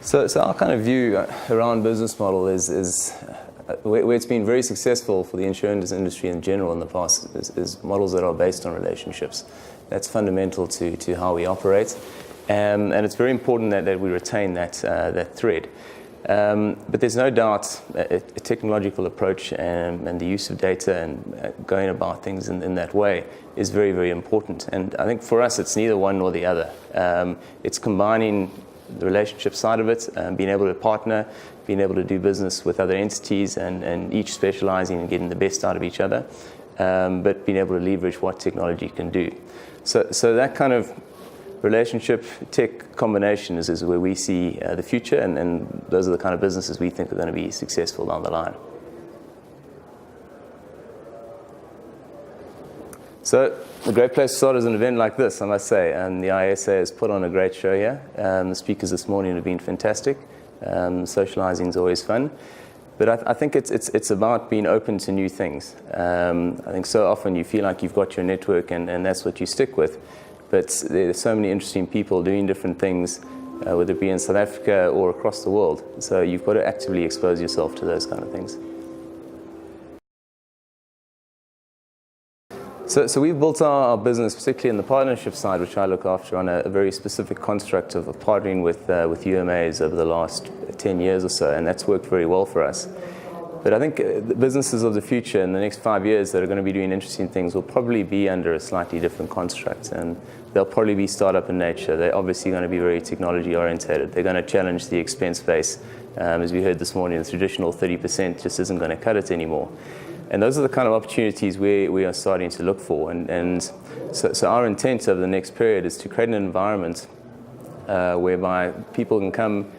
So our kind of view around business model is where it's been very successful for the insurance industry in general in the past is models that are based on relationships. That's fundamental to how we operate, and it's very important that we retain that thread. But there's no doubt a technological approach and the use of data and going about things in that way is very, very important. And I think for us, it's neither one nor the other. It's combining the relationship side of it, being able to partner, being able to do business with other entities and each specializing and getting the best out of each other, but being able to leverage what technology can do. So that kind of relationship tech combination is where we see the future, and those are the kind of businesses we think are going to be successful down the line. So a great place to start is an event like this, I must say, and the ISA has put on a great show here. The speakers this morning have been fantastic. Socializing is always fun, but I think it's about being open to new things. I think so often you feel like you've got your network and that's what you stick with, but there's so many interesting people doing different things, whether it be in South Africa or across the world. So you've got to actively expose yourself to those kind of things. So we've built our business, particularly in the partnership side, which I look after, on a very specific construct of partnering with UMAs over the last 10 years or so, and that's worked very well for us. But I think the businesses of the future in the next 5 years that are going to be doing interesting things will probably be under a slightly different construct, and they'll probably be startup in nature. They're obviously going to be very technology oriented. They're going to challenge the expense base. As we heard this morning, the traditional 30% just isn't going to cut it anymore. And those are the kind of opportunities we are starting to look for. And so our intent over the next period is to create an environment whereby people can come,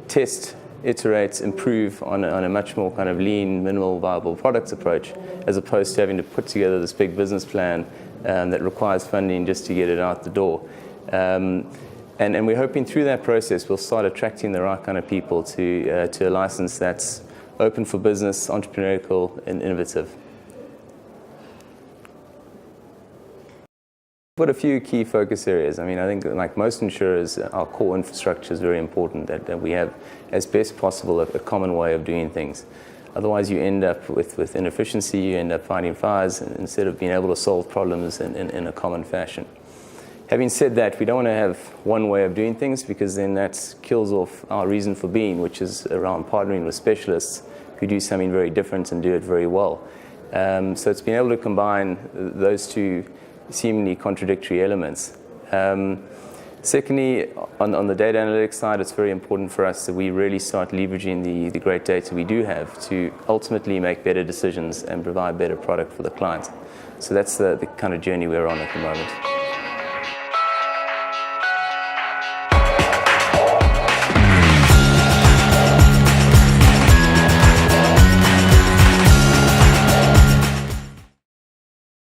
test, iterate, improve on a much more kind of lean, minimal viable products approach, as opposed to having to put together this big business plan that requires funding just to get it out the door. And we're hoping through that process we'll start attracting the right kind of people to a license that's open for business, entrepreneurial, and innovative. We've got a few key focus areas. I mean, I think like most insurers, our core infrastructure is very important, that we have as best possible a common way of doing things. Otherwise you end up with inefficiency, you end up fighting fires instead of being able to solve problems in a common fashion. Having said that, we don't want to have one way of doing things, because then that kills off our reason for being, which is around partnering with specialists who do something very different and do it very well. So it's been able to combine those two seemingly contradictory elements. Secondly, on the data analytics side, it's very important for us that we really start leveraging the great data we do have to ultimately make better decisions and provide better product for the client. So that's the kind of journey we're on at the moment.